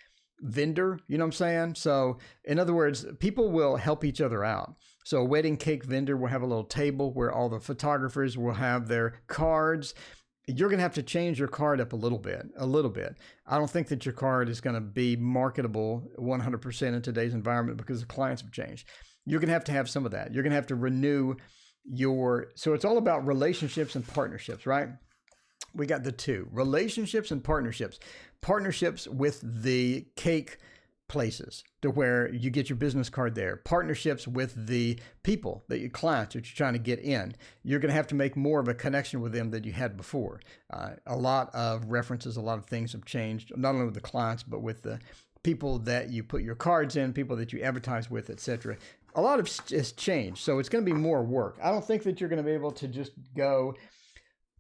vendor, you know what I'm saying? So in other words, people will help each other out. So a wedding cake vendor will have a little table where all the photographers will have their cards. You're going to have to change your card up a little bit. I don't think that your card is going to be marketable 100% in today's environment because the clients have changed. You're going to have some of that. You're going to have to renew so it's all about relationships and partnerships, right? We got the 2, relationships and partnerships. Partnerships with the cake places to where you get your business card there. Partnerships with the people, your clients that you're trying to get in. You're going to have to make more of a connection with them than you had before. A lot of references, a lot of things have changed, not only with the clients, but with the people that you put your cards in, people that you advertise with, etc. A lot of has changed. So it's going to be more work. I don't think that you're going to be able to just go,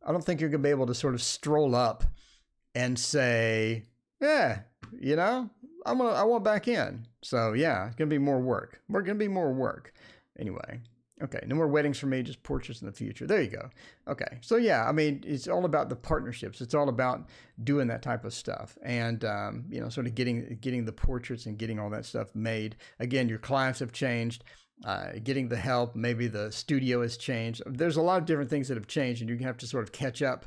I don't think you're going to be able to sort of stroll up and say, yeah, I want back in. So yeah, it's going to be more work. We're going to be more work. Anyway. Okay. No more weddings for me, just portraits in the future. There you go. Okay. So yeah, I mean, it's all about the partnerships. It's all about doing that type of stuff and, sort of getting the portraits and getting all that stuff made. Again, your clients have changed, getting the help. Maybe the studio has changed. There's a lot of different things that have changed and you're going to have to sort of catch up.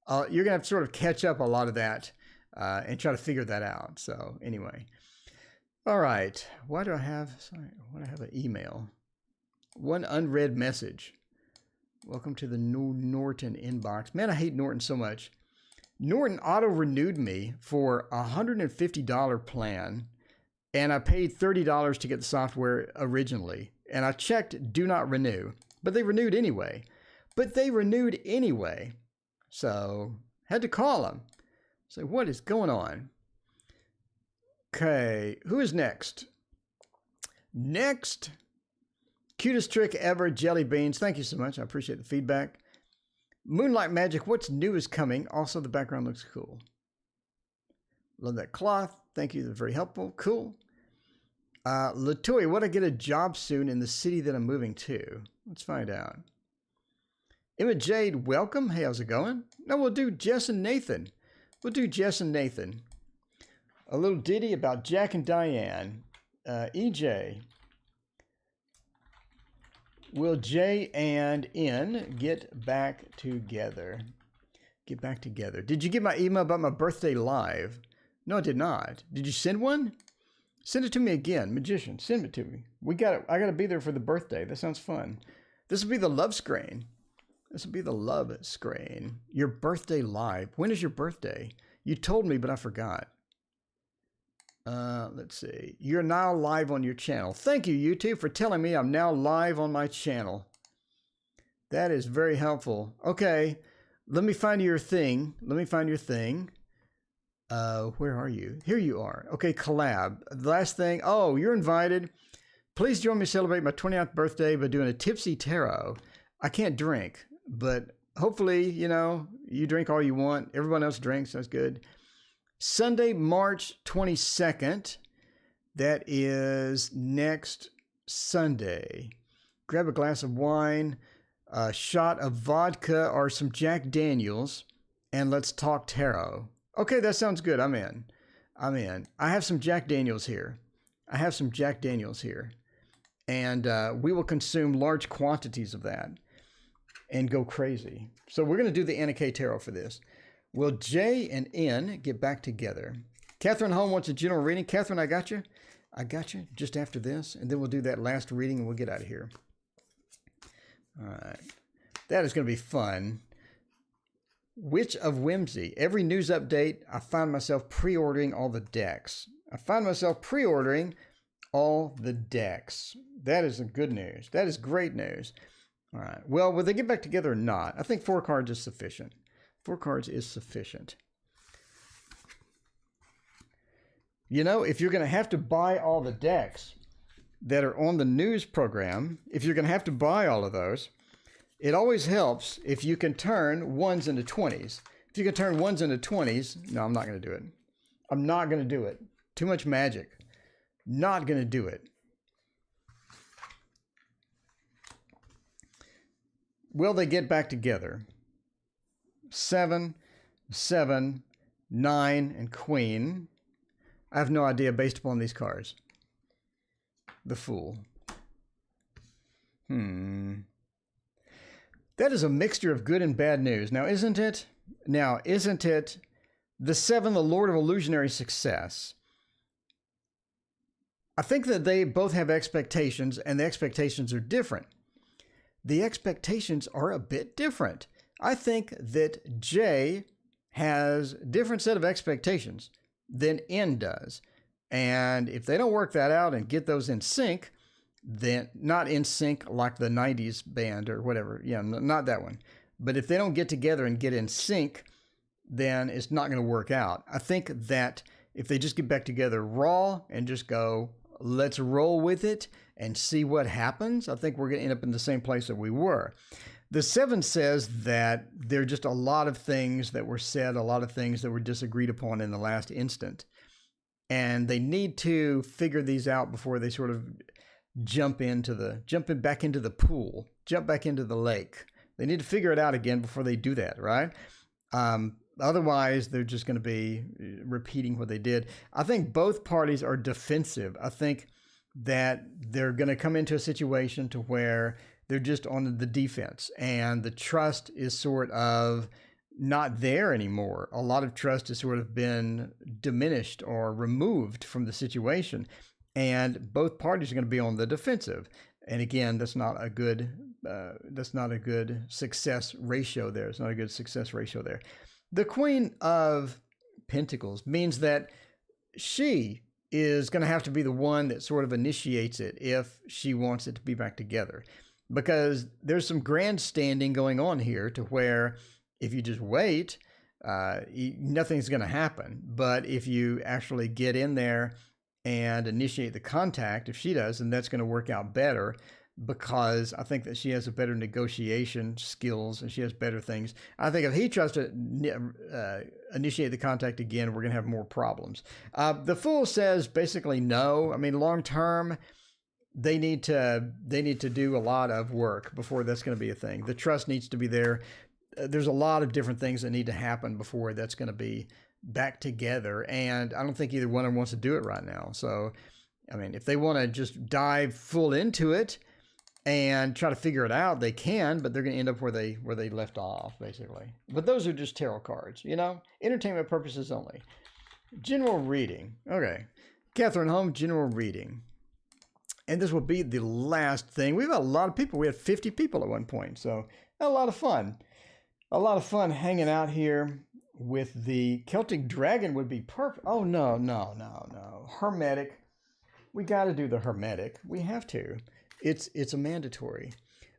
You're going to have to sort of catch up a lot of that and try to figure that out. So anyway. All right. Why do I have an email? One unread message. Welcome to the Norton inbox. Man, I hate Norton so much. Norton auto-renewed me for a $150 plan, and I paid $30 to get the software originally. And I checked do not renew, but they renewed anyway. So, had to call them. So, what is going on? Okay, who is next? Next, cutest trick ever, Jelly Beans. Thank you so much. I appreciate the feedback. Moonlight Magic, what's new is coming. Also, the background looks cool. Love that cloth. Thank you. That's very helpful. Cool. Latoya, would I get a job soon in the city that I'm moving to? Let's find out. Emma Jade, welcome. Hey, how's it going? No, we'll do Jess and Nathan. A little ditty about Jack and Diane. EJ. Will J and N get back together? Did you get my email about my birthday live? No, I did not. Did you send one? Send it to me again. Magician, send it to me. I got to be there for the birthday. That sounds fun. This will be the love screen. This will be the love screen. Your birthday live. When is your birthday? You told me, but I forgot. Let's see. You're now live on your channel. Thank you, YouTube, for telling me I'm now live on my channel. That is very helpful. Okay, let me find your thing. Let me find your thing. Where are you? Here you are. Okay, collab. The last thing. Oh, you're invited. Please join me to celebrate my 29th birthday by doing a tipsy tarot. I can't drink, but hopefully, you know, you drink all you want. Everyone else drinks. That's good. Sunday, March 22nd. That is next Sunday. Grab a glass of wine, a shot of vodka or some Jack Daniels, and let's talk tarot. Okay, that sounds good. I'm in. I have some Jack Daniels here. And we will consume large quantities of that and go crazy. So we're going to do the Anna K Tarot for this. Will J and N get back together? Catherine Holm wants a general reading. Catherine, I got you. Just after this. And then we'll do that last reading and we'll get out of here. All right. That is going to be fun. Witch of Whimsy. Every news update, I find myself pre-ordering all the decks. That is good news. That is great news. All right. Well, will they get back together or not? I think 4 cards is sufficient. 4 cards is sufficient. You know, if you're going to have to buy all the decks that are on the news program, if you're going to have to buy all of those, it always helps if you can turn 1s into 20s. If you can turn 1s into 20s, no, I'm not going to do it. I'm not going to do it. Too much magic. Not going to do it. Will they get back together? 7, 7, 9, and Queen. I have no idea based upon these cards. The Fool. That is a mixture of good and bad news. Now, isn't it? The 7, the Lord of Illusionary Success. I think that they both have expectations, and the expectations are different. The expectations are a bit different. I think that J has a different set of expectations than N does. And if they don't work that out and get those in sync, then not in sync like the 90s band or whatever. Yeah, not that one. But if they don't get together and get in sync, then it's not going to work out. I think that if they just get back together raw and just go, let's roll with it and see what happens, I think we're going to end up in the same place that we were. The 7 says that there are just a lot of things that were said, a lot of things that were disagreed upon in the last instant. And they need to figure these out before they sort of jump back into the pool, jump back into the lake. They need to figure it out again before they do that, right? Otherwise, they're just going to be repeating what they did. I think both parties are defensive. I think that they're going to come into a situation to where they're just on the defense and the trust is sort of not there anymore. A lot of trust has sort of been diminished or removed from the situation, and both parties are going to be on the defensive. And again, that's not a good success ratio there. It's not a good success ratio there. The Queen of Pentacles means that she is going to have to be the one that sort of initiates it if she wants it to be back together. Because there's some grandstanding going on here to where if you just wait, nothing's going to happen. But if you actually get in there and initiate the contact, if she does, then that's going to work out better, because I think that she has a better negotiation skills and she has better things. I think if he tries to initiate the contact again, we're going to have more problems. The Fool says basically no. I mean, long term, they need to do a lot of work before that's going to be a thing. The trust needs to be there. There's a lot of different things that need to happen before that's going to be back together. And I don't think either one of them wants to do it right now. So, I mean, if they want to just dive full into it and try to figure it out, they can, but they're going to end up where they left off, basically. But those are just tarot cards, you know, entertainment purposes only. General reading. Okay. Catherine Home, general reading. And this will be the last thing. We've got a lot of people. We had 50 people at one point. So a lot of fun. A lot of fun hanging out here with the Celtic Dragon would be perfect. Oh, no. Hermetic. We got to do the Hermetic. We have to. It's a mandatory.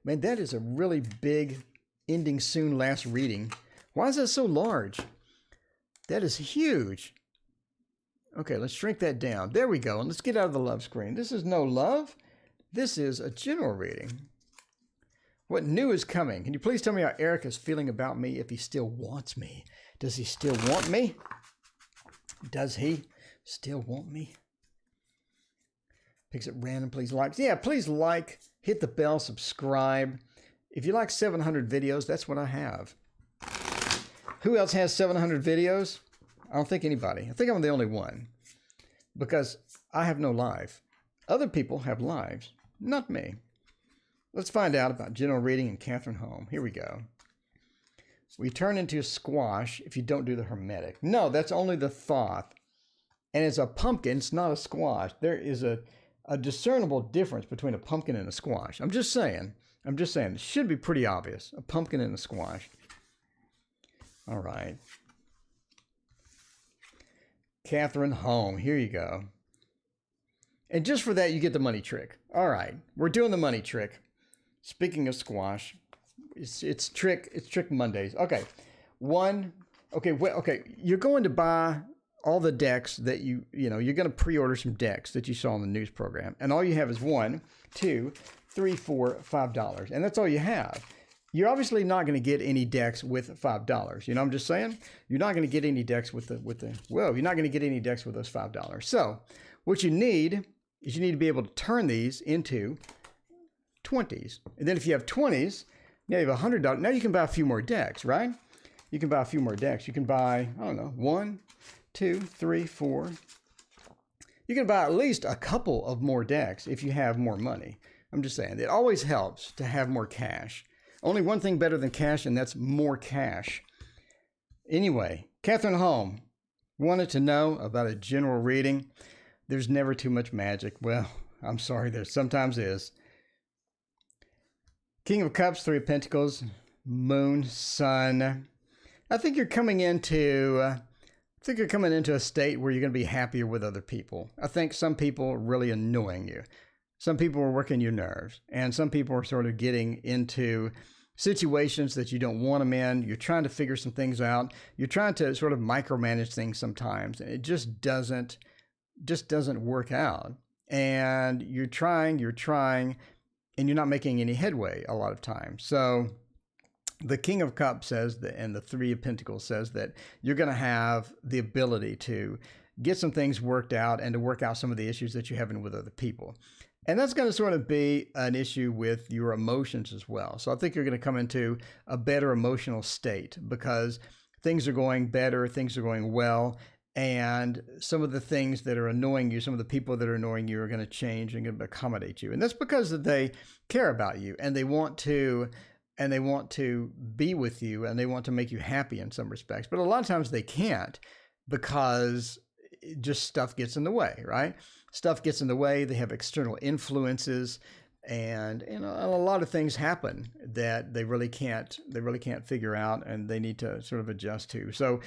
Man, that is a really big ending soon last reading. Why is that so large? That is huge. Okay, let's shrink that down. There we go. And let's get out of the love screen. This is no love. This is a general reading. What new is coming? Can you please tell me how Eric is feeling about me, if he still wants me? Does he still want me? Does he still want me? Picks at random, please like. Yeah, please like, hit the bell, subscribe. If you like 700 videos, that's what I have. Who else has 700 videos? I don't think anybody. I think I'm the only one, because I have no life. Other people have lives, not me. Let's find out about general reading and Catherine Home. Here we go. We turn into a squash if you don't do the Hermetic. No, that's only the Thoth. And it's a pumpkin. It's not a squash. There is a discernible difference between a pumpkin and a squash. I'm just saying. It should be pretty obvious. A pumpkin and a squash. All right. Catherine Home. Here you go. And just for that, you get the money trick. All right. We're doing the money trick. Speaking of squash, it's trick Mondays. Okay. Okay. You're going to buy all the decks that you're going to pre-order some decks that you saw on the news program. And all you have is $1, $2, $3, $4, $5. And that's all you have. You're obviously not going to get any decks with $5. You know what I'm just saying? You're not going to get any decks you're not going to get any decks with those $5. So what you need is you need to be able to turn these into 20s. And then if you have 20s, now you have $100. Now you can buy a few more decks, right? You can buy a few more decks. You can buy, 1, 2, 3, 4. You can buy at least a couple of more decks if you have more money. I'm just saying, it always helps to have more cash. Only one thing better than cash, and that's more cash. Anyway, Catherine Home wanted to know about a general reading. There's never too much magic. Well, I'm sorry, there sometimes is. King of Cups, 3 of Pentacles, Moon, Sun. I think you're coming into a state where you're going to be happier with other people. I think some people are really annoying you. Some people are working your nerves, and some people are sort of getting into situations that you don't want them in. You're trying to figure some things out. You're trying to sort of micromanage things sometimes, and it just doesn't work out. And you're trying, and you're not making any headway a lot of times. So the King of Cups says that, and the 3 of Pentacles says that you're going to have the ability to get some things worked out and to work out some of the issues that you're having with other people. And that's going to sort of be an issue with your emotions as well. So I think you're going to come into a better emotional state because things are going better, things are going well, and some of the things that are annoying you, some of the people that are annoying you are going to change and going to accommodate you. And that's because they care about you and they want to be with you and they want to make you happy in some respects. But a lot of times they can't because just stuff gets in the way, right? Stuff gets in the way. They have external influences, and a lot of things happen that they really can't figure out, and they need to sort of adjust to. So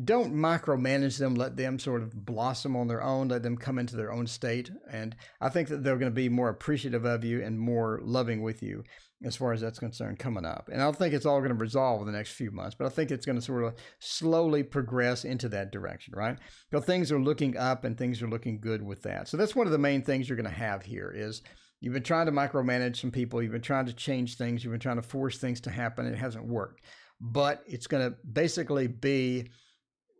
don't micromanage them. Let them sort of blossom on their own. Let them come into their own state. And I think that they're going to be more appreciative of you and more loving with you as far as that's concerned coming up. And I don't think it's all going to resolve in the next few months, but I think it's going to sort of slowly progress into that direction, right? So things are looking up and things are looking good with that. So that's one of the main things you're going to have here is you've been trying to micromanage some people. You've been trying to change things. You've been trying to force things to happen. It hasn't worked, but it's going to basically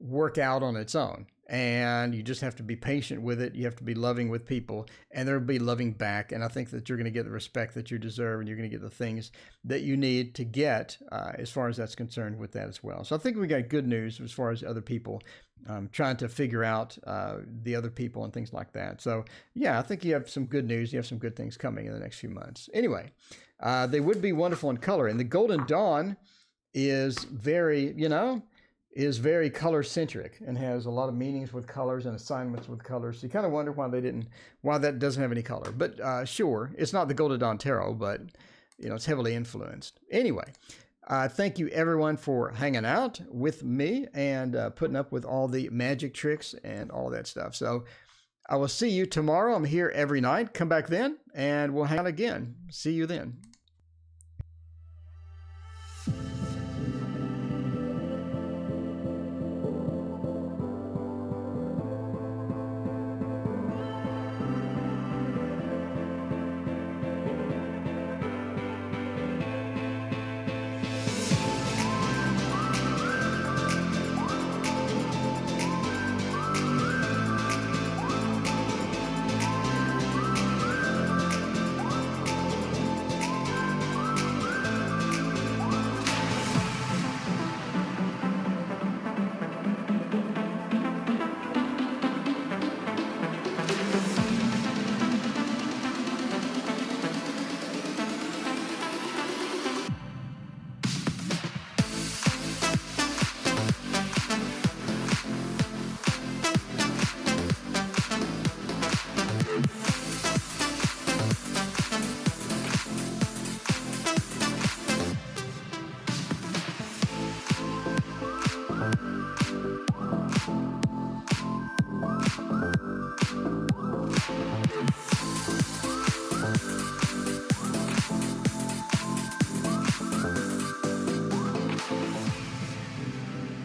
work out on its own. And you just have to be patient with it. You have to be loving with people, and they'll be loving back. And I think that you're going to get the respect that you deserve, and you're going to get the things that you need to get as far as that's concerned with that as well. So I think we got good news as far as other people trying to figure out the other people and things like that. So yeah, I think you have some good news. You have some good things coming in the next few months. Anyway, they would be wonderful in color. And the Golden Dawn is very, is very color centric and has a lot of meanings with colors and assignments with colors. So you kind of wonder why that doesn't have any color. But sure, it's not the Golden Dawn Tarot, but it's heavily influenced. Anyway, thank you everyone for hanging out with me and putting up with all the magic tricks and all that stuff. So I will see you tomorrow. I'm here every night. Come back then and we'll hang out again. See you then.